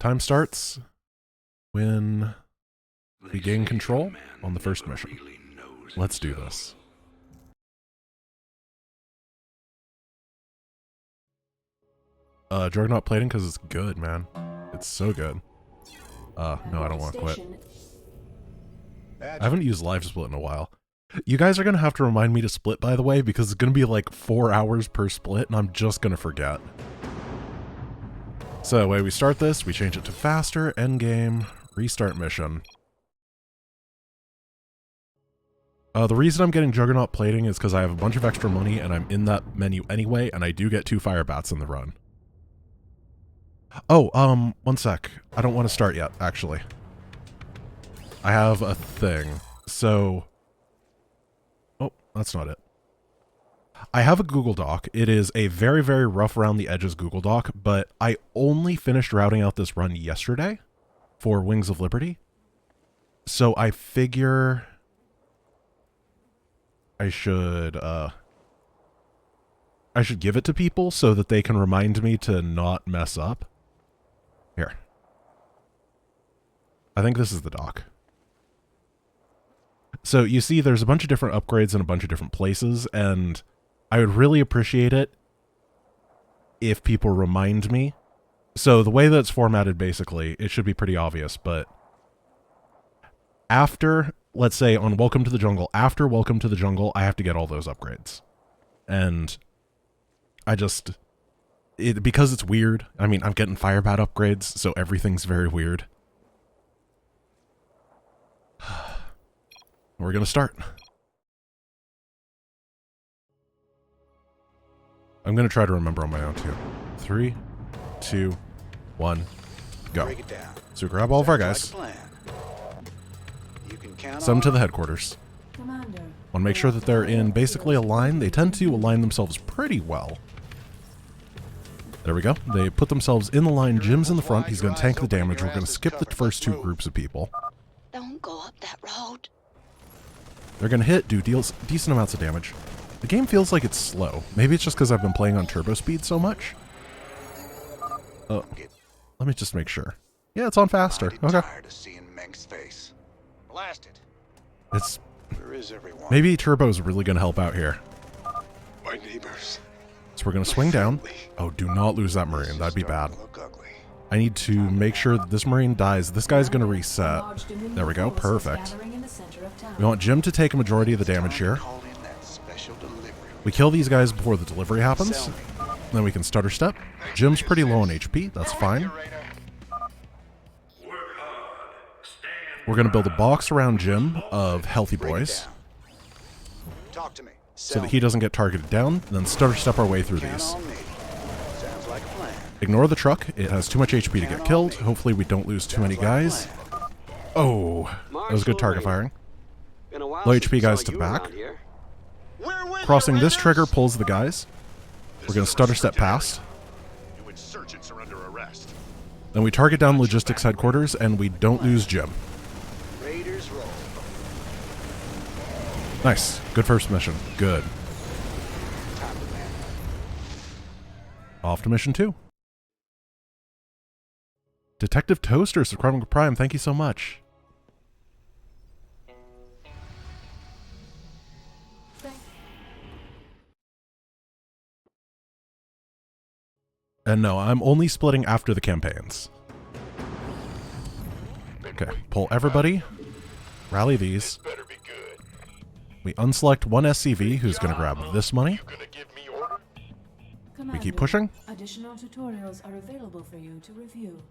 Time starts when we gain control on the first mission. Let's do this. Juggernaut plating because it's good, man. It's so good. No, I don't want to quit. I haven't used live split in a while. You guys are going to have to remind me to split, by the way, because it's going to be like 4 hours per split, and I'm just going to forget. So the way we start this, we change it to faster, endgame, restart mission. The reason I'm getting Juggernaut plating is because I have a bunch of extra money, and I'm in that menu anyway, and I do get 2 fire bats in the run. Oh, one sec. I don't want to start yet, actually. I have a thing. So... Oh, that's not it. I have a Google Doc. It is a very, very rough around the edges Google Doc, but I only finished routing out this run yesterday for Wings of Liberty. So I figure I should give it to people so that they can remind me to not mess up. Here. I think this is the doc. So you see there's a bunch of different upgrades in a bunch of different places, and I would really appreciate it if people remind me. So the way that it's formatted, basically, it should be pretty obvious, but after, let's say on Welcome to the Jungle, after Welcome to the Jungle, I have to get all those upgrades. And I just... because it's weird. I mean, I'm getting Firebat upgrades, so everything's very weird. We're gonna start. I'm gonna try to remember on my own too. 3, 2, 1, go. So grab all of our guys. Send them to the headquarters. Want to make sure that they're in basically a line. They tend to align themselves pretty well. There we go. They put themselves in the line. Jim's in the front. He's going to tank the damage. We're going to skip the first 2 groups of people. Don't go up that road. They're going to hit, do decent amounts of damage. The game feels like it's slow. Maybe it's just because I've been playing on turbo speed so much. Oh, let me just make sure. Yeah, it's on faster. Okay. It's... Maybe turbo's really going to help out here. My neighbors. So we're going to swing down. Oh, do not lose that Marine. That'd be bad. I need to make sure that this Marine dies. This guy's going to reset. There we go. Perfect. We want Jim to take a majority of the damage here. We kill these guys before the delivery happens. Then we can stutter step. Jim's pretty low on HP. That's fine. We're going to build a box around Jim of healthy boys, so that he doesn't get targeted down, and then stutter step our way through these. Ignore the truck. It has too much HP to get killed. Hopefully we don't lose too many guys. Oh, that was good target firing. Low HP guys to the back. Crossing this trigger pulls the guys. We're going to stutter step past. Then we target down logistics headquarters, and we don't lose Jim. Nice. Good first mission. Good. Off to mission 2. Detective Toaster, subscribing to Prime. Thank you so much. And no, I'm only splitting after the campaigns. Okay, pull everybody. Rally these. We unselect one SCV who's going to grab this money. We keep pushing. Additional tutorials are available for you to review.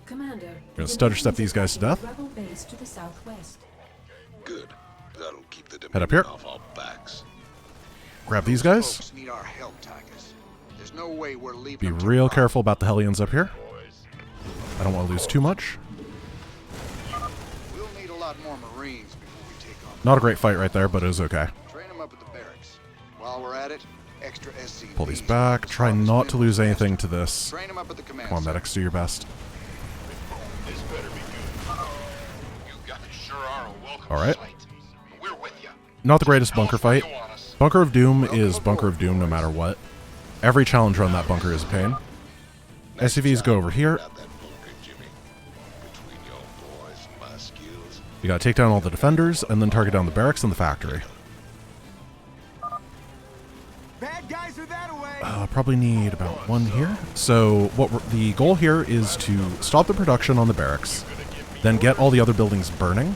Commander, we're going to stutter step these guys to death. Rebel base to the southwest. Good. That'll keep the head up here. off our backs. Grab these guys. Need our help, Tigers. There's no way we're leaving. Be real careful about the Hellions up here. I don't want to lose too much. We'll need a lot more Marines before we take on. Not a great fight right there, but it was okay. Train them up at the barracks. While we're at it, extra SCVs. Pull these back. Try not to lose anything to this. Train them up at the command. Come on, medics, do your best. This better be good. You guys sure are a welcome All right. sight. We're with you. Not the greatest bunker fight. Bunker of Doom is Bunker of Doom no matter what. Every challenge run that bunker is a pain. SCVs go over here. Got that bunker, Jimmy. Between your boys and my skills. You gotta take down all the defenders and then target down the barracks and the factory. Bad guys are that away. Probably need about one here. So the goal here is to stop the production on the barracks, then get all the other buildings burning.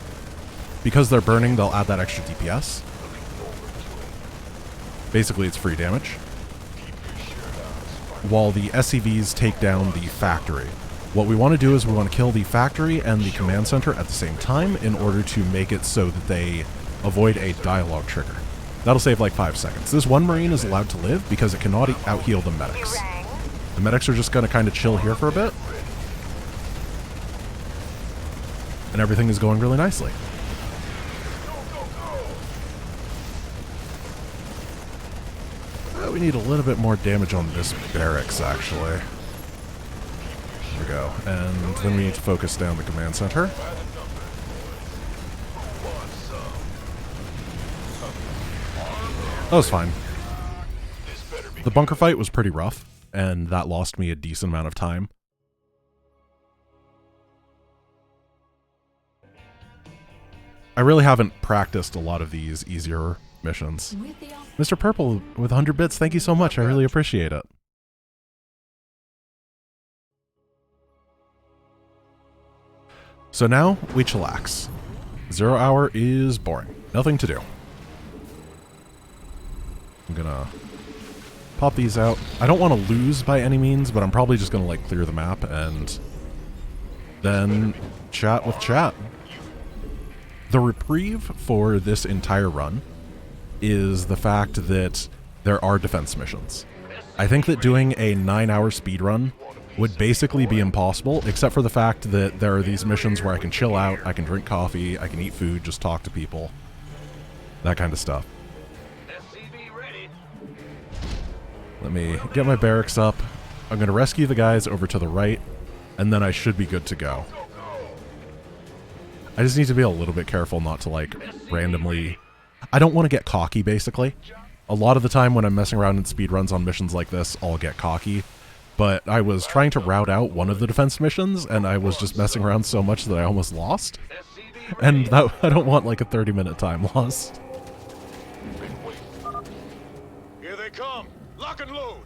Because they're burning, they'll add that extra DPS. Basically, it's free damage. While the SCVs take down the factory. What we want to do is we want to kill the factory and the command center at the same time in order to make it so that they avoid a dialogue trigger. That'll save like 5 seconds. This one Marine is allowed to live because it cannot out-heal the medics. The medics are just going to kind of chill here for a bit. And everything is going really nicely. We need a little bit more damage on this barracks, actually. There we go. And then we need to focus down the command center. That was fine. The bunker fight was pretty rough, and that lost me a decent amount of time. I really haven't practiced a lot of these easier missions. Mr. Purple with 100 bits, thank you so much. I really appreciate it. So now we chillax. 0 hour is boring. Nothing to do. I'm gonna pop these out. I don't want to lose by any means, but I'm probably just gonna like clear the map and then chat with chat. The reprieve for this entire run is the fact that there are defense missions. I think that doing a 9-hour speedrun would basically be impossible, except for the fact that there are these missions where I can chill out, I can drink coffee, I can eat food, just talk to people, that kind of stuff. Let me get my barracks up. I'm going to rescue the guys over to the right, and then I should be good to go. I just need to be a little bit careful not to, like, randomly... I don't want to get cocky, basically. A lot of the time when I'm messing around in speedruns on missions like this, I'll get cocky. But I was trying to route out one of the defense missions, and I was just messing around so much that I almost lost. And that, I don't want, like, a 30-minute time loss. Here they come. Lock and load.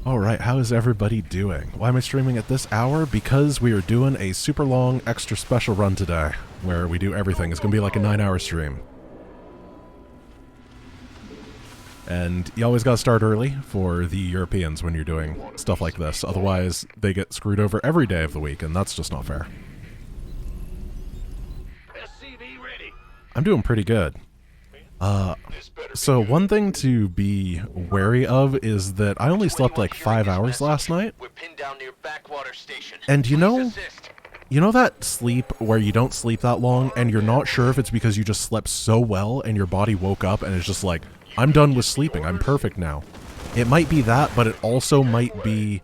Alright, how is everybody doing? Why am I streaming at this hour? Because we are doing a super long, extra special run today, where we do everything. It's going to be like a 9-hour stream. And you always got to start early for the Europeans when you're doing stuff like this. Otherwise, they get screwed over every day of the week, and that's just not fair. I'm doing pretty good. So one thing to be wary of is that I only slept like 5 hours last night. We're pinned down near backwater station. And you know Assist. that sleep where you don't sleep that long and you're not sure if it's because you just slept so well and your body woke up and it's just like, I'm done with sleeping, I'm perfect now. It might be that, but it also might be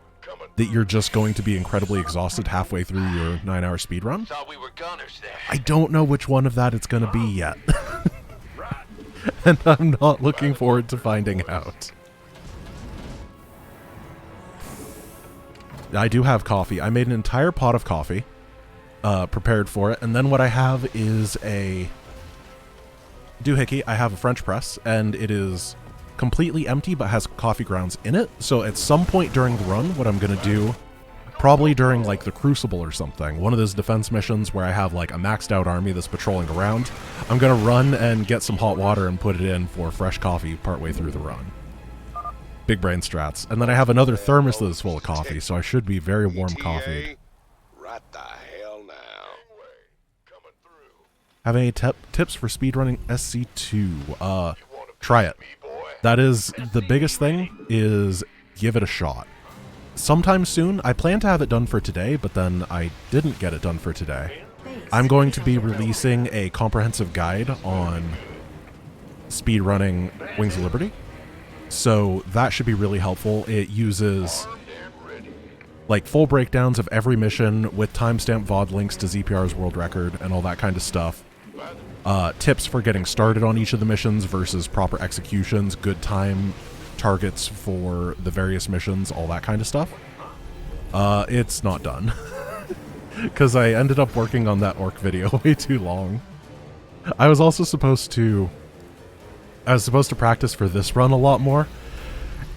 that you're just going to be incredibly exhausted halfway through your 9-hour speedrun. Thought we were gunners there. I don't know which one of that it's going to be yet. And I'm not looking forward to finding out. I do have coffee. I made an entire pot of coffee, prepared for it, and then what I have is a doohickey. I have a French press, and it is completely empty but has coffee grounds in it. So at some point during the run, what I'm going to do, probably during like the Crucible or something, one of those defense missions where I have like a maxed out army that's patrolling around, I'm going to run and get some hot water and put it in for fresh coffee partway through the run. Big brain strats. And then I have another thermos that is full of coffee, so I should be very warm coffee. Right the hell now. Have any tips for speedrunning SC2? Try it. That is the biggest thing, is give it a shot. Sometime soon, I plan to have it done for today, but then I didn't get it done for today. I'm going to be releasing a comprehensive guide on speedrunning Wings of Liberty. So that should be really helpful. It uses like full breakdowns of every mission with timestamp VoD links to ZPR's world record and all that kind of stuff. Tips for getting started on each of the missions versus proper executions, good time targets for the various missions, all that kind of stuff. It's not done. Because I ended up working on that orc video way too long. I was also supposed to practice for this run a lot more,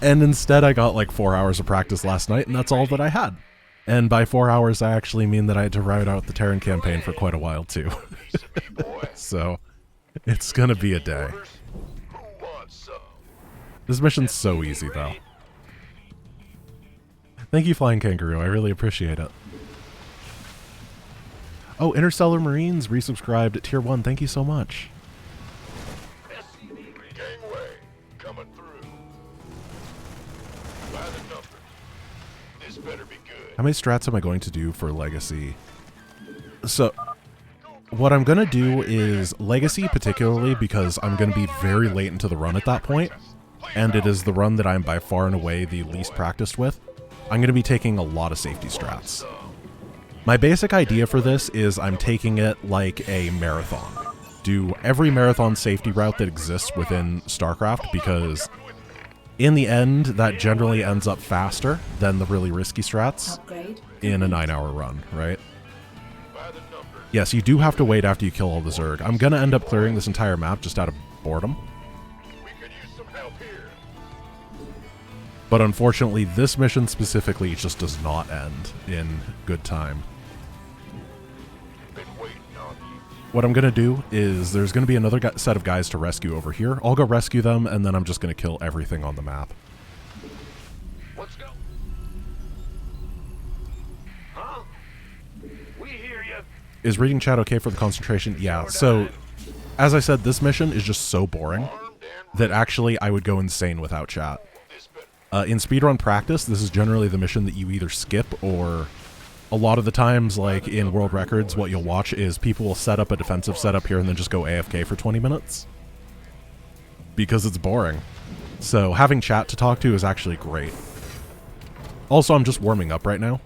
and instead I got like 4 hours of practice last night, and that's all that I had. And by 4 hours, I actually mean that I had to ride out the Terran campaign for quite a while too. So, it's gonna be a day. This mission's so easy though. Thank you, Flying Kangaroo, I really appreciate it. Oh, Interstellar Marines resubscribed at Tier 1, thank you so much. Gangway, coming through. By the number. This better be good. How many strats am I going to do for Legacy? So, what I'm going to do is Legacy particularly because I'm going to be very late into the run at that point, and it is the run that I'm by far and away the least practiced with. I'm going to be taking a lot of safety strats. My basic idea for this is I'm taking it like a marathon. Do every marathon safety route that exists within StarCraft, because in the end, that generally ends up faster than the really risky strats Upgrade. in a 9-hour run, right? Yes, you do have to wait after you kill all the Zerg. I'm going to end up clearing this entire map just out of boredom. We could use some help here. But unfortunately, this mission specifically just does not end in good time. Been waiting on you. What I'm going to do is there's going to be another set of guys to rescue over here. I'll go rescue them, and then I'm just going to kill everything on the map. Let's go. Huh? We hear you. Is reading chat okay for the concentration? Yeah, so as I said, this mission is just so boring Armed and that actually I would go insane without chat. this better. In speedrun practice, this is generally the mission that you either skip, or a lot of the times, like in world records, what you'll watch is people will set up a defensive setup here and then just go AFK for 20 minutes. Because it's boring. So having chat to talk to is actually great. Also, I'm just warming up right now,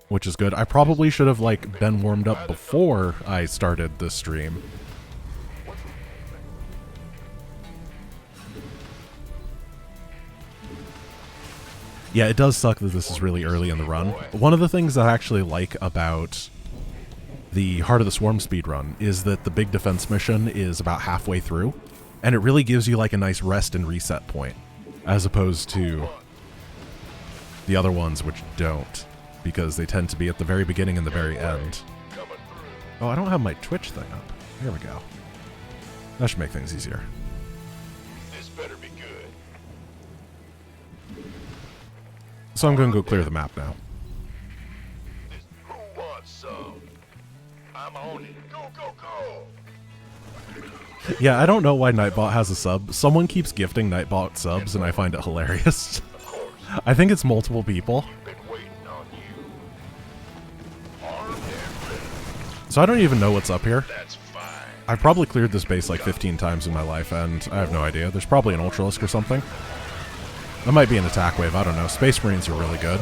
which is good. I probably should have like been warmed up before I started this stream. Yeah, it does suck that this is really early in the run. One of the things that I actually like about the Heart of the Swarm speedrun is that the big defense mission is about halfway through, and it really gives you like a nice rest and reset point, as opposed to the other ones which don't, because they tend to be at the very beginning and the very end. Coming through. Oh, I don't have my Twitch thing up. Here we go. That should make things easier. This better be good. So I'm going to go clear the map now. This, who wants some? I'm on it. Go, go, go. Yeah, I don't know why Nightbot has a sub. Someone keeps gifting Nightbot subs, and I find it hilarious. Of course. I think it's multiple people. Been waiting on you. Armed and ready. So I don't even know what's up here. That's fine. I've probably cleared this base like 15 times in my life, and I have no idea. There's probably an Ultralisk or something. That might be an attack wave, I don't know. Space Marines are really good.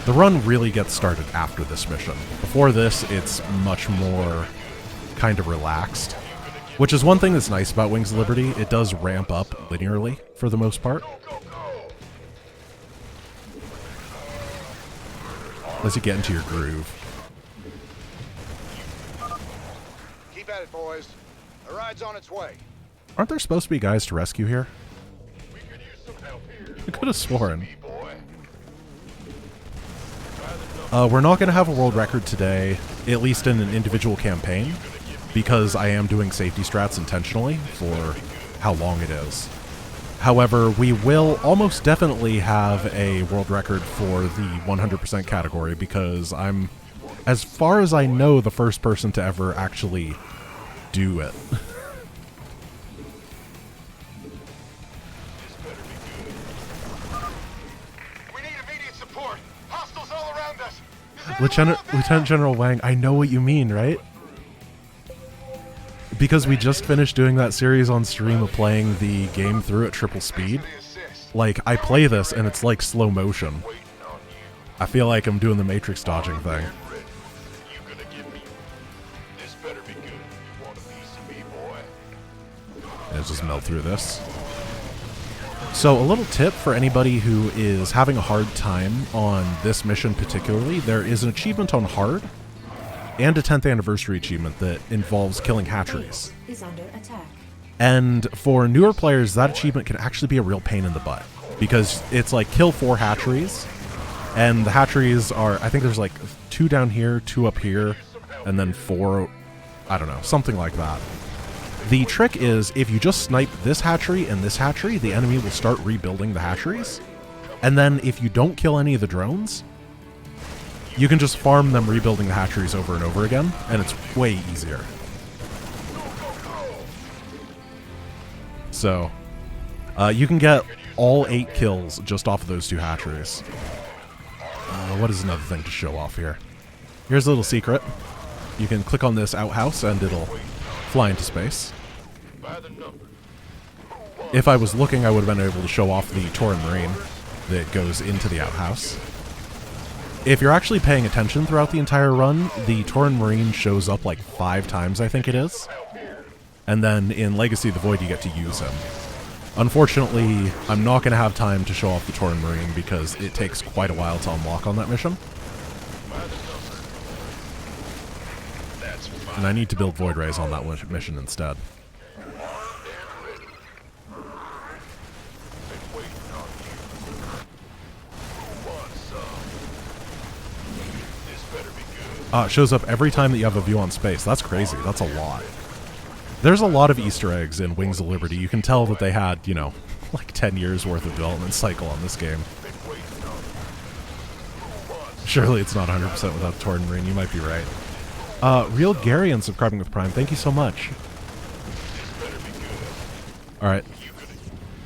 The run really gets started after this mission. Before this, it's much more kind of relaxed. Which is one thing that's nice about Wings of Liberty. It does ramp up linearly, for the most part. Go, go, go. Lets you get into your groove. Keep at it, boys. The ride's on its way. Aren't there supposed to be guys to rescue here? We could use some help here. I could have sworn. Hey, boy. We're not going to have a world record today, at least in an individual campaign, because I am doing safety strats intentionally for how long it is. However, we will almost definitely have a world record for the 100% category, because I'm, as far as I know, the first person to ever actually do it. We need immediate support. Hostiles all around us. Is Lieutenant General Wang, I know what you mean, right? Because we just finished doing that series on stream of playing the game through at triple speed. the assist? Like, I play this and it's like slow motion. Waiting on you. I feel like I'm doing the Matrix dodging thing. Ready. You gonna give me? This better be good. You want a piece of me, boy? Let's just melt through this. So a little tip for anybody who is having a hard time on this mission particularly, there is an achievement on hard and a 10th anniversary achievement that involves killing hatcheries. Is under attack. And for newer players, that achievement can actually be a real pain in the butt because it's like kill 4 hatcheries, and the hatcheries are, I think there's like 2 down here, 2 up here, and then 4, I don't know, something like that. The trick is, if you just snipe this hatchery and this hatchery, the enemy will start rebuilding the hatcheries. And then if you don't kill any of the drones, you can just farm them rebuilding the hatcheries over and over again, and it's way easier. So, you can get all 8 kills just off of those 2 hatcheries. What is another thing to show off here? Here's a little secret. You can click on this outhouse and it'll fly into space. If I was looking, I would have been able to show off the Tauren Marine that goes into the outhouse. If you're actually paying attention throughout the entire run, the Tauren Marine shows up like 5 times, I think it is. And then in Legacy of the Void, you get to use him. Unfortunately, I'm not going to have time to show off the Tauren Marine because it takes quite a while to unlock on that mission. And I need to build Void Rays on that mission instead. It shows up every time that you have a view on space. That's crazy. That's a lot. There's a lot of Easter eggs in Wings of Liberty. You can tell that they had, you know, like 10 years worth of development cycle on this game. Surely it's not 100% without Tauren Marine. You might be right. Real Garian subscribing with Prime. Thank you so much. Alright.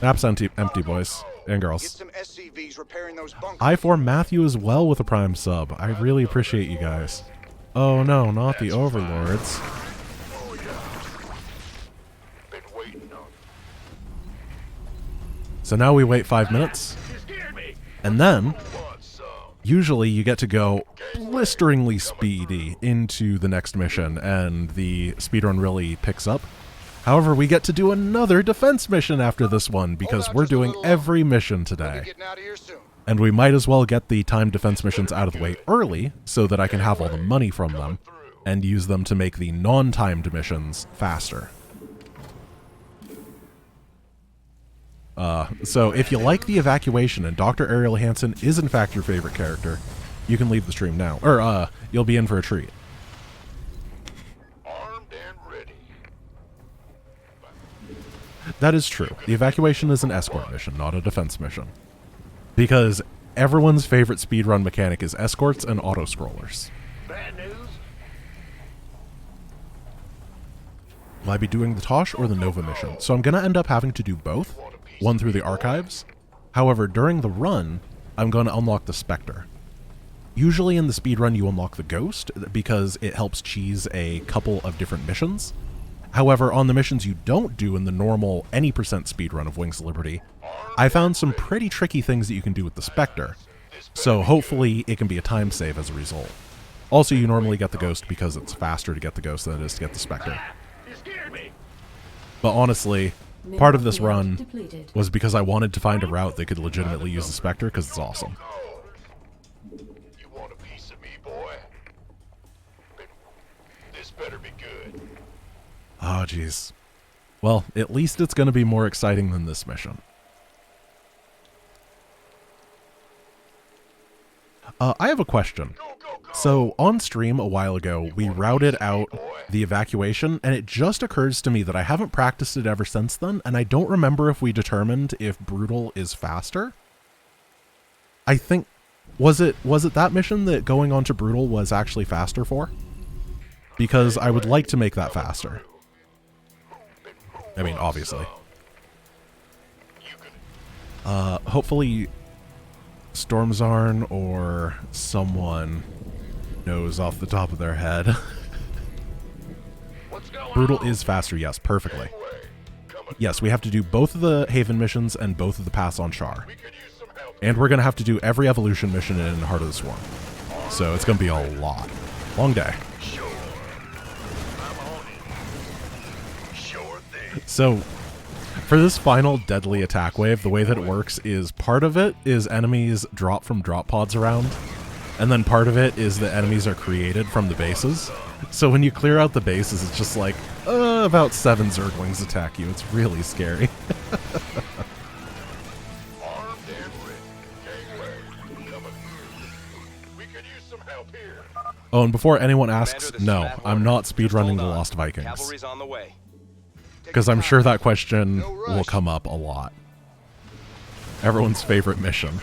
Map's empty, boys and girls. Get some SCVs repairing those bunkers. I4 Matthew as well with a Prime sub. I really appreciate you guys. Oh no, not the Overlords. So now we wait 5 minutes, and then usually you get to go blisteringly speedy into the next mission, and the speedrun really picks up. However, we get to do another defense mission after this one, because we're doing every mission today. And we might as well get the timed defense missions out of the way early, so that I can have all the money from them, and use them to make the non-timed missions faster. So if you like the evacuation and Dr. Ariel Hansen is in fact your favorite character, you can leave the stream now. Or, you'll be in for a treat. Armed and ready. That is true. The evacuation is an escort mission, not a defense mission. Because everyone's favorite speedrun mechanic is escorts and auto-scrollers. Bad news? Will I be doing the Tosh or the Nova mission? So I'm going to end up having to do both. One through the archives. However, during the run, I'm going to unlock the Spectre. Usually in the speedrun you unlock the Ghost, because it helps cheese a couple of different missions. However, on the missions you don't do in the normal any % speedrun of Wings of Liberty, I found some pretty tricky things that you can do with the Spectre. So hopefully it can be a time save as a result. Also, you normally get the Ghost because it's faster to get the Ghost than it is to get the Spectre. But honestly, part of this run was because I wanted to find a route that could legitimately use the Spectre, because it's awesome. You want a piece of me, boy? This better be good. Oh, jeez. Well, at least it's going to be more exciting than this mission. I have a question. So, on stream a while ago, we routed out the evacuation, and it just occurs to me that I haven't practiced it ever since then, and I don't remember if we determined if Brutal is faster. I think... Was it that mission that going on to Brutal was actually faster for? Because I would like to make that faster. I mean, obviously. Hopefully Stormzarn or someone knows off the top of their head. Brutal is faster, yes, perfectly. Yes, we have to do both of the Haven missions and both of the Pass on Char. And we're going to have to do every evolution mission in Heart of the Swarm. So it's going to be a lot. Long day. So, For this final deadly attack wave, the way that it works is part of it is enemies drop from drop pods around, and then part of it is that enemies are created from the bases. So when you clear out the bases, it's just like, about 7 Zerglings attack you. It's really scary. Armed and ready. Gangway. Coming. We could use some help here. Oh, and before anyone asks, Commander, this is no, Matt I'm Warner. not speedrunning Hold The on. Lost Vikings. Cavalry's on the way. Because I'm sure that question No rush. will come up a lot. Everyone's favorite mission.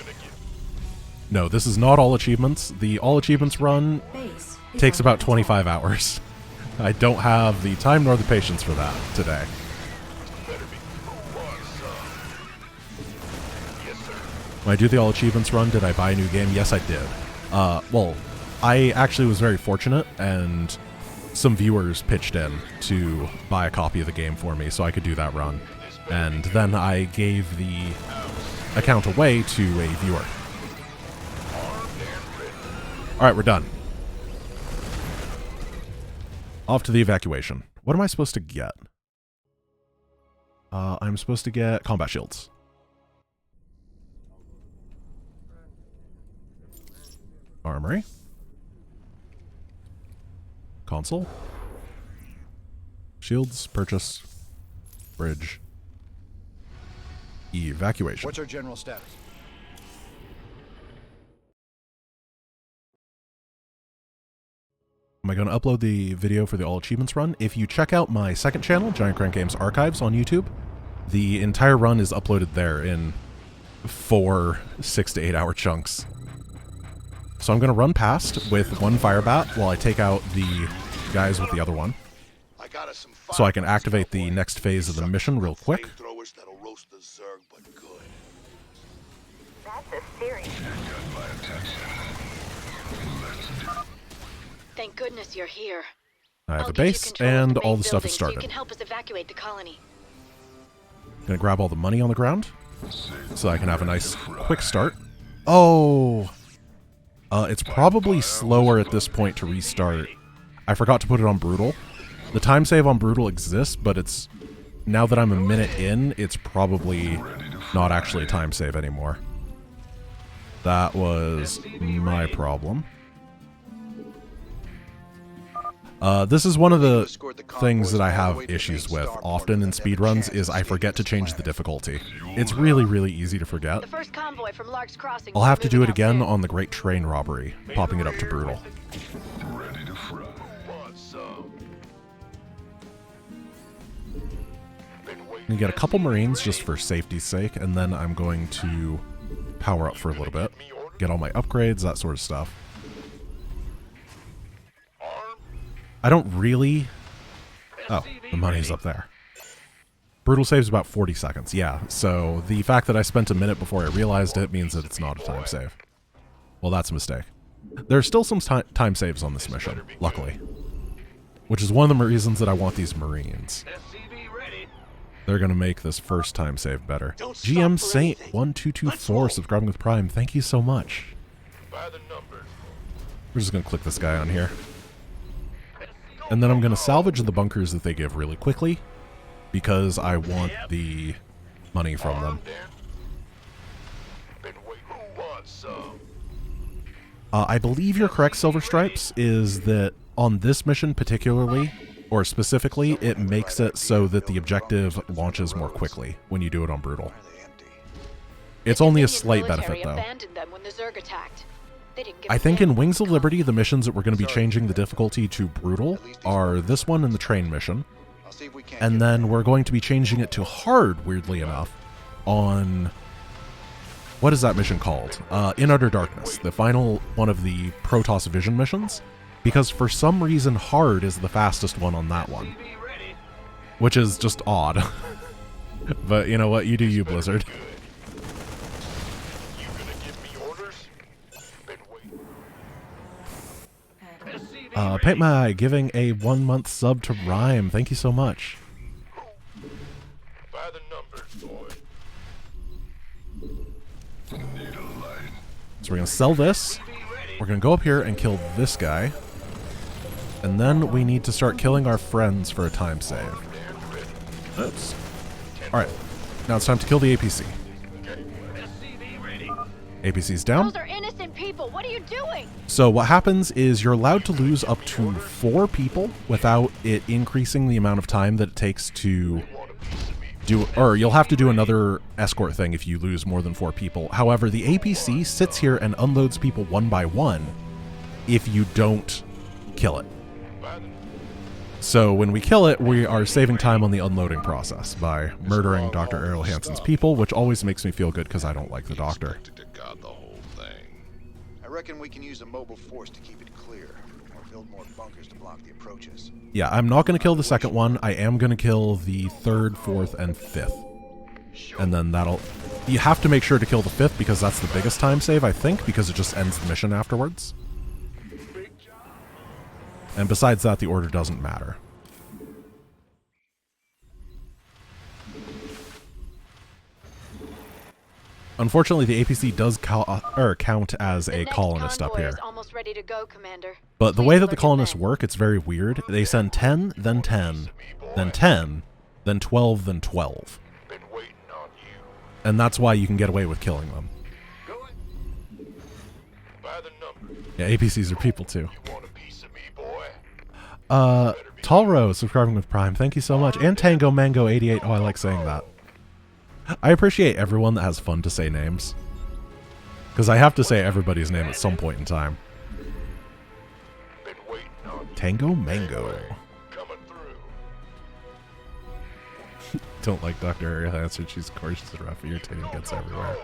No, this is not all achievements. The all achievements run Base is takes under about attack. 25 hours. I don't have the time nor the patience for that today. When I do the all achievements run, did I buy a new game? Yes, I did. Well, I actually was very fortunate, and some viewers pitched in to buy a copy of the game for me so I could do that run. And then I gave the account away to a viewer. Alright, we're done. Off to the evacuation. What am I supposed to get? I'm supposed to get combat shields. Armory. Console. Shields, purchase, bridge. Evacuation. What's our general status? Am I going to upload the video for the All Achievements run? If you check out my second channel, GiantGrantGames Archives on YouTube, the entire run is uploaded there in 4 6 to 8 hour chunks. So I'm going to run past with one fire bat while I take out the guys with the other one, I got us some so I can activate the next phase of the mission real quick. Flamethrowers that'll roast the Zerg, but good. That's a serious. Thank goodness you're here. I have I'll a give you base, control of and the all main the stuff is building so started. you can help us evacuate the colony. Gonna grab all the money on the ground so I can have a nice quick start. Oh! It's probably slower at this point to restart. I forgot to put it on brutal. The time save on brutal exists, but it's... Now that I'm a minute in, it's probably not actually a time save anymore. That was my problem. This is one of the things that I have issues with often in speedruns is I forget to change the difficulty. It's really, really easy to forget. The first convoy from Lark's Crossing. I'll will be have to do it moving out again soon. on the Great Train Robbery, popping it up to brutal. Ready to fry. Want some? Been I'm waiting. gonna get a couple Marines just for safety's sake, and then I'm going to power up for a little bit, get all my upgrades, that sort of stuff. I don't really... Oh, the money's up there. Brutal saves about 40 seconds, yeah. So the fact that I spent a minute before I realized it means that it's not a time save. Well, that's a mistake. There are still some time saves on this mission, luckily. Which is one of the reasons that I want these Marines. They're going to make this first time save better. GM Saint 1224 subscribing with Prime. Thank you so much. By the numbers. We're just going to click this guy on here. And then I'm going to salvage the bunkers that they give really quickly, because I want the money from them. Been waiting. Who wants some? I believe you're correct, Silver Stripes, is that on this mission particularly, or specifically, it makes it so that the objective launches more quickly when you do it on Brutal. Are they empty? It's only a Dominion slight military benefit, though. abandoned them when the Zerg attacked. They didn't give I a think damn in about Wings the of Liberty, colony. the missions that we're going to be changing the difficulty to Brutal are this one and the train mission. I'll see if we can't And get then we're going to be changing it to hard, weirdly enough, on... What is that mission called? In Utter Darkness, the final one of the Protoss Vision missions. Because for some reason, hard is the fastest one on that one. Which is just odd. But you know what? You do you, Blizzard. You gonna give me orders? Been waiting. Paint My Eye giving a 1-month sub to Rhyme. Thank you so much. By the numbers, boy. So we're going to sell this. We're going to go up here and kill this guy. And then we need to start killing our friends for a time save. Oops. Alright, now it's time to kill the APC. APC's down. Those are innocent people. What are you doing? So what happens is you're allowed to lose up to 4 people without it increasing the amount of time that it takes to do, or you'll have to do another escort thing if you lose more than 4 people. However, the APC sits here and unloads people one by one if you don't kill it. So when we kill it, we are saving time on the unloading process by murdering Dr. Errol Hansen's people, which always makes me feel good because I don't like the doctor. I reckon we can use a mobile force to keep it clear, or build more bunkers to block the approaches. Yeah, I'm not going to kill the second one. I am going to kill the 3rd, 4th, and 5th. And then that'll... You have to make sure to kill the 5th because that's the biggest time save, I think, because it just ends the mission afterwards. And besides that, the order doesn't matter. Unfortunately, the APC does count as a colonist up here. Almost ready to go, Commander. But the way that the colonists work, it's very weird. They send 10, then 10, then 10, then 12, then 12. And that's why you can get away with killing them. Yeah, APCs are people too. Talro subscribing with Prime, thank you so much. And Tango Mango 88, oh, I like saying that. I appreciate everyone that has fun to say names. Because I have to say everybody's name at some point in time. Tango Mango. Don't like Dr. Ariel answer. She's cautious and rough, irritating, gets everywhere.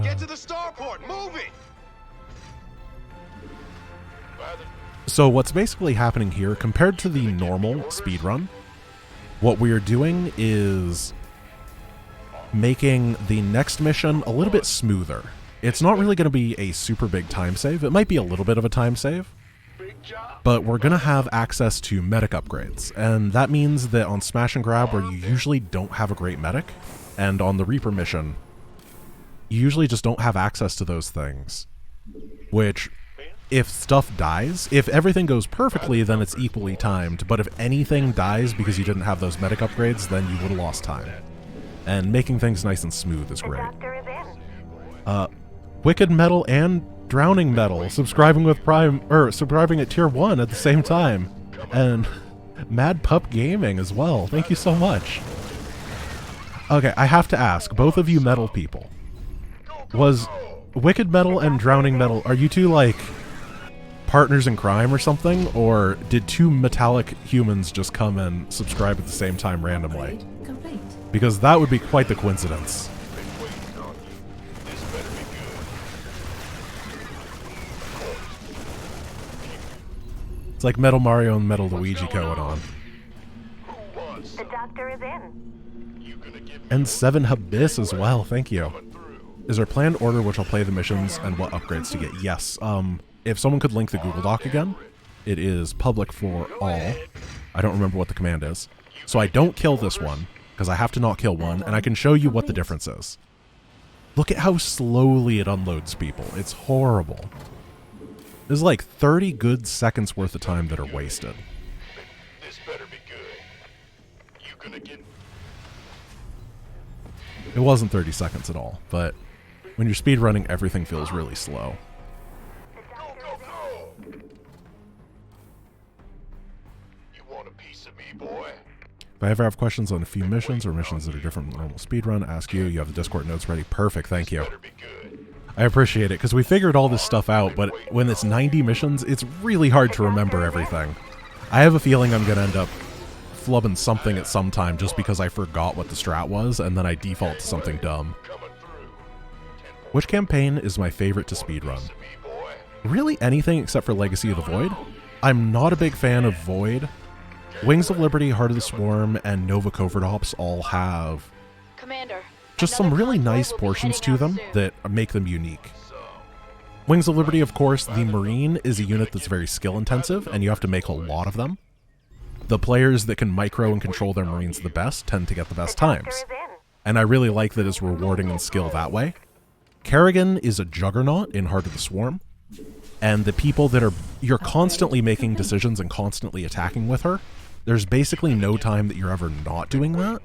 Get to the starport! Move it! So what's basically happening here, compared to the normal speedrun, what we're doing is making the next mission a little bit smoother. It's not really going to be a super big time save. It might be a little bit of a time save, but we're going to have access to medic upgrades. And that means that on Smash and Grab, where you usually don't have a great medic, and on the Reaper mission, you usually just don't have access to those things. Which, if stuff dies, if everything goes perfectly, then it's equally timed. But if anything dies because you didn't have those medic upgrades, then you would have lost time. And making things nice and smooth is great. Wicked Metal and Drowning Metal subscribing with Prime, subscribing at tier 1 at the same time. And Mad Pup Gaming as well. Thank you so much. Okay, I have to ask, both of you metal people, was Wicked Metal and Drowning Metal, are you two like partners in crime or something? Or did 2 metallic humans just come and subscribe at the same time randomly? Complete. Because that would be quite the coincidence. It's like Metal Mario and Metal Luigi going on. The doctor is in. And 7 Abyss as well, thank you. Is there planned order which I'll play the missions and what upgrades to get? Yes. If someone could link the Google Doc again, it is public for all. I don't remember what the command is. So I don't kill this one, because I have to not kill one, and I can show you what the difference is. Look at how slowly it unloads people. It's horrible. There's like 30 good seconds worth of time that are wasted. This better be good. You gonna get... It wasn't 30 seconds at all, but when you're speedrunning, everything feels really slow. You want a piece of me, boy? If I ever have questions on a few missions or missions that are different from normal speedrun, ask you. You have the Discord notes ready. Perfect, thank you. Better be good. I appreciate it, because we figured all this stuff out, but when it's 90 missions, it's really hard to remember everything. I have a feeling I'm going to end up flubbing something at some time just because I forgot what the strat was, and then I default to something dumb. Which campaign is my favorite to speedrun? Really anything except for Legacy of the Void. I'm not a big fan of Void. Wings of Liberty, Heart of the Swarm, and Nova Covert Ops all have Commander, just some really nice portions to them that make them unique. Wings of Liberty, of course, the Marine is a unit that's very skill intensive, and you have to make a lot of them. The players that can micro and control their Marines the best tend to get the best times. And I really like that it's rewarding in skill that way. Kerrigan is a juggernaut in Heart of the Swarm, and the people that you're constantly making decisions and constantly attacking with her, there's basically no time that you're ever not doing that.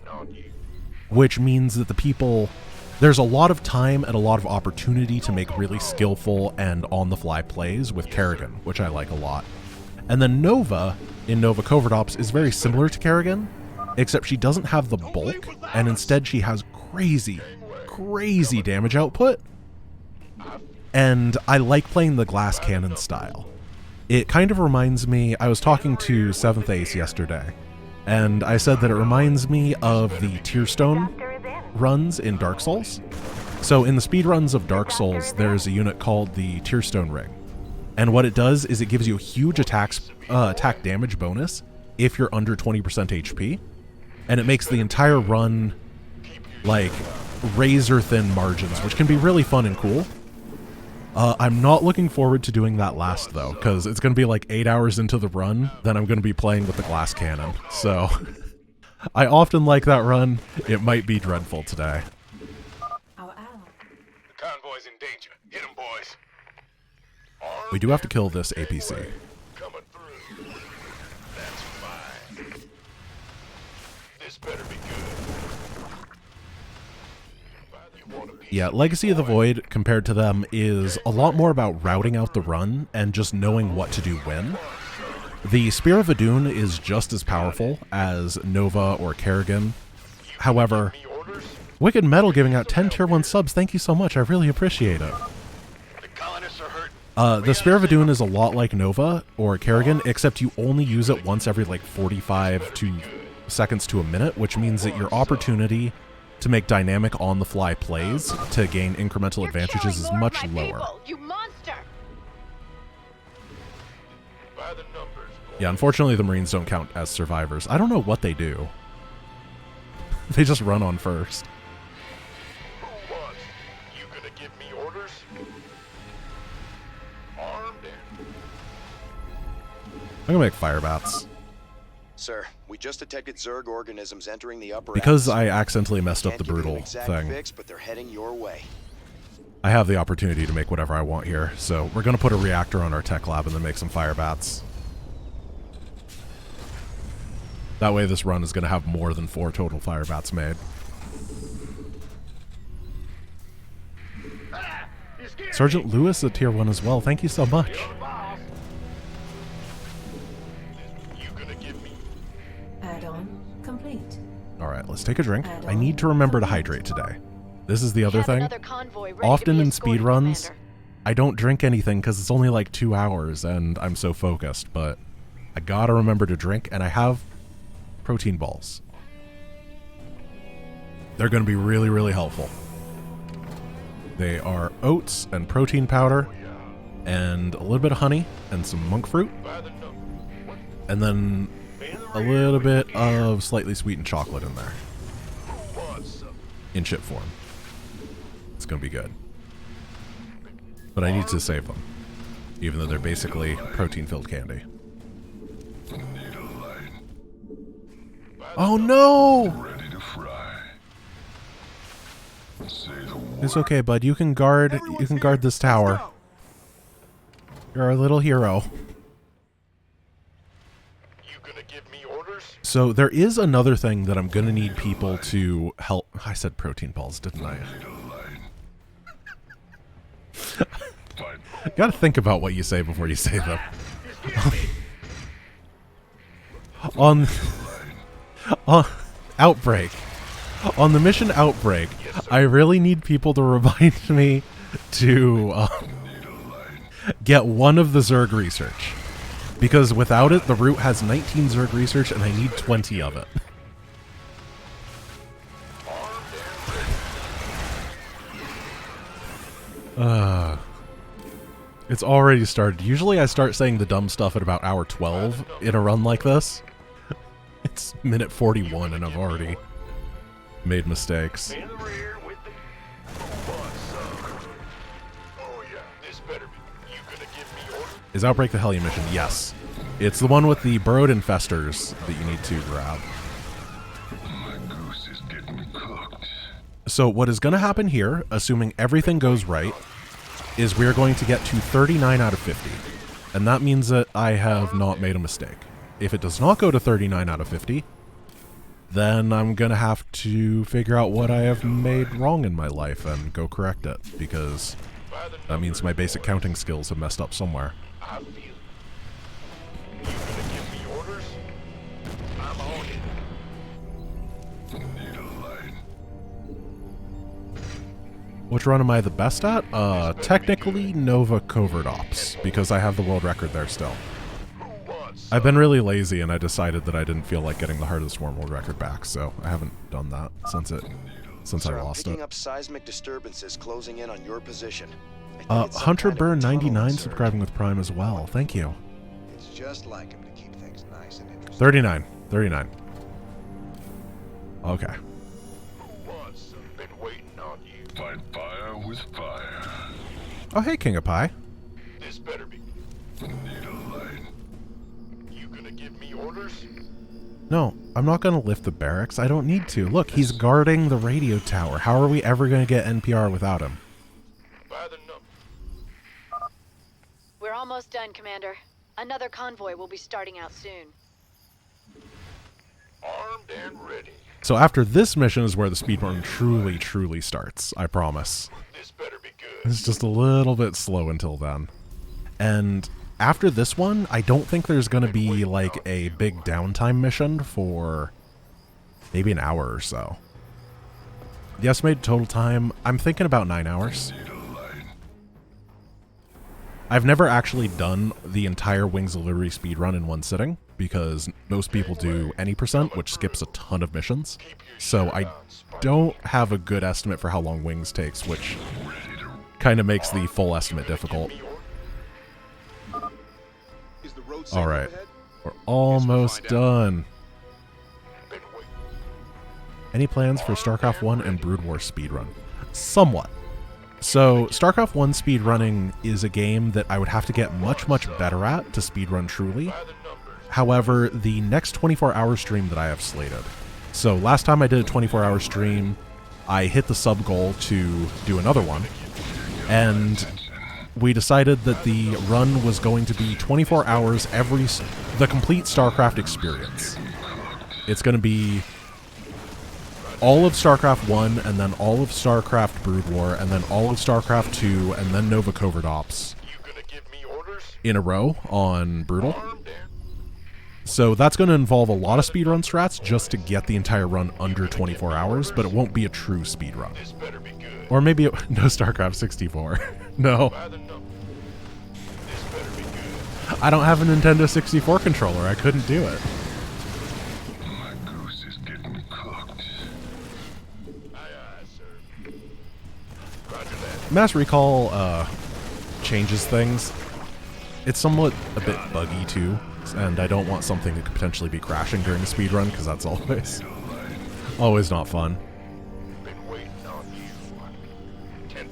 which means that the people, there's a lot of time and a lot of opportunity to make really skillful and on-the-fly plays with Kerrigan, which I like a lot. And then Nova, in Nova Covert Ops, is very similar to Kerrigan, except she doesn't have the bulk, and instead she has crazy damage output. And I like playing the glass cannon style. It kind of reminds me, I was talking to 7th Ace yesterday, and I said that it reminds me of the Tearstone runs in Dark Souls. So in the speedruns of Dark Souls, there's a unit called the Tearstone Ring. And what it does is it gives you a huge attack damage bonus if you're under 20% HP. And it makes the entire run like razor thin margins, which can be really fun and cool. I'm not looking forward to doing that last though, because it's going to be like 8 hours into the run, then I'm going to be playing with the glass cannon. So I often like that run. It might be dreadful today. Our ally. The convoy's in danger. Hit 'em, boys. We do have to kill this APC. Coming through. That's fine. This better be good. You want a piece Yeah, Legacy of the Void, compared to them, is a lot more about routing out the run and just knowing what to do when. The Spear of Adun is just as powerful as Nova or Kerrigan. However, of orders? Wicked Metal giving out 10 Tier 1 subs, thank you so much, I really appreciate it. The colonists are hurt. The Spear of Adun is a lot like Nova or Kerrigan, except you only use it once every like 45 seconds to a minute, which means that your opportunity to make dynamic on-the-fly plays to gain incremental advantages is much lower. People, you monster! By the numbers, boys. Yeah, unfortunately the Marines don't count as survivors. I don't know what they do. They just run on first. Who wants? You gonna give me orders? Armed and I'm gonna make fire bats. Sir, we just detected Zerg organisms entering the upper Because atmosphere. I accidentally messed up Can't the give you an brutal exact thing, fix, but they're heading your way. I have the opportunity to make whatever I want here. So we're gonna put a reactor on our tech lab and then make some fire bats. That way this run is gonna have more than 4 total fire bats made. Sergeant Lewis at Tier 1 as well, thank you so much. you gonna give me Add-on complete. Alright, let's take a drink. I need to remember to hydrate today. This is the other Have thing. another convoy ready to Often be in escorted, speedruns, Commander. I don't drink anything because it's only like 2 hours and I'm so focused, but I gotta remember to drink, and I have protein balls. They're gonna be really helpful. They are oats and protein powder and a little bit of honey and some monk fruit, by the numbers. and then a little bit of slightly sweetened chocolate in there Who wants some? in chip form. It's gonna be good. But I need to save them, even though they're basically protein-filled candy. Oh no! Ready to fry. Say the word. It's okay, bud. You can guard this tower. You're our little hero. You gonna give me orders? So there is another thing that I'm gonna need people to help. I said protein balls, didn't I? You gotta think about what you say before you say them. on Outbreak. On the mission Outbreak, I really need people to remind me to get one of the Zerg research. Because without it, the route has 19 Zerg research and I need 20 of it. It's already started. Usually I start saying the dumb stuff at about hour 12 in a run like this. It's minute 41 and I've already made mistakes. In the rear with the. Who wants some? Oh yeah, this better be. You gonna give me orders? Is Outbreak the Hellion mission? Yes. It's the one with the burrowed infestors that you need to grab. My goose is getting cooked. So what is going to happen here, assuming everything goes right, is we're going to get to 39 out of 50. And that means that I have not made a mistake. If it does not go to 39 out of 50, then I'm gonna have to figure out what I have made wrong in my life and go correct it, because that means my basic counting skills have messed up somewhere. I feel it. You gonna give me orders? I'm on it. Need a light. Which run am I the best at? Technically Nova Covert Ops, because I have the world record there still. Who wants I've been really lazy and I decided that I didn't feel like getting the Hardest Worm world record back, so I haven't done that since Sir, I I'm lost picking it. up seismic disturbances closing in on your position. I think it's some Hunter kind of Burn tunnel 99 surge. subscribing with Prime as well. Thank you. It's just like him to keep things nice and interesting. 39. Okay. Who wants some? Been waiting on you. Fight fire with fire. Oh, hey, King of Pie. This better be. Need a light. You gonna give me orders? No, I'm not going to lift the barracks. I don't need to. Look, he's guarding the radio tower. How are we ever going to get NPR without him? By the number. We're almost done, Commander. Another convoy will be starting out soon. Armed and ready. So after this mission is where the speedrun truly starts. I promise. This better be good. It's just a little bit slow until then. And after this one, I don't think there's going to be like a big downtime mission for maybe an hour or so. The estimated total time, I'm thinking about 9 hours. I've never actually done the entire Wings of Liberty speedrun in one sitting, because most people do any percent, which skips a ton of missions. So I don't have a good estimate for how long Wings takes, which kind of makes the full estimate difficult. Is the road safe Alright, overhead? we're almost done. Been waiting. Any plans for StarCraft 1 and Brood War speedrun? Somewhat. So, StarCraft 1 speedrunning is a game that I would have to get much better at to speedrun truly. By the numbers. However, the next 24-hour stream that I have slated. So, last time I did a 24-hour stream, I hit the sub goal to do another one. And we decided that the run was going to be 24 hours the complete StarCraft experience. It's going to be all of StarCraft 1, and then all of StarCraft Brood War, and then all of StarCraft 2, and then Nova Covert Ops You gonna give me orders? in a row on Brutal. Armed and So that's going to involve a lot of speedrun strats just to get the entire run under 24 hours, but it won't be a true speedrun. this better be good. Or maybe no StarCraft 64. No. By the number. This better be good. I don't have a Nintendo 64 controller. I couldn't do it. My goose is getting cooked. Aye, sir. Roger that. Mass Recall changes things. It's somewhat a bit buggy too, and I don't want something that could potentially be crashing during a speedrun, because that's always not fun. Been waiting on you. 10-4.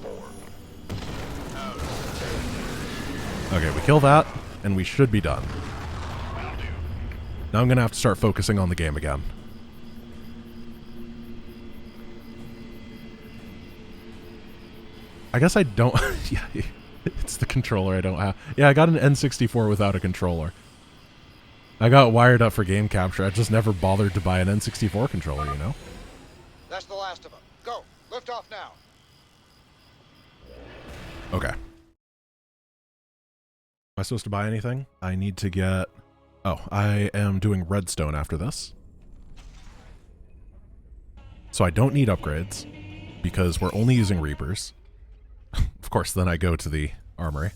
Okay, we kill that, and we should be done. Will do. Now I'm going to have to start focusing on the game again. I guess I don't... yeah, it's the controller I don't have. Yeah, I got an N64 without a controller. I got wired up for game capture. I just never bothered to buy an N64 controller, you know? That's the last of them. Go. Lift off now. Okay. Am I supposed to buy anything? I need to get... Oh, I am doing redstone after this. So I don't need upgrades, because we're only using Reapers. Of course, then I go to the armory.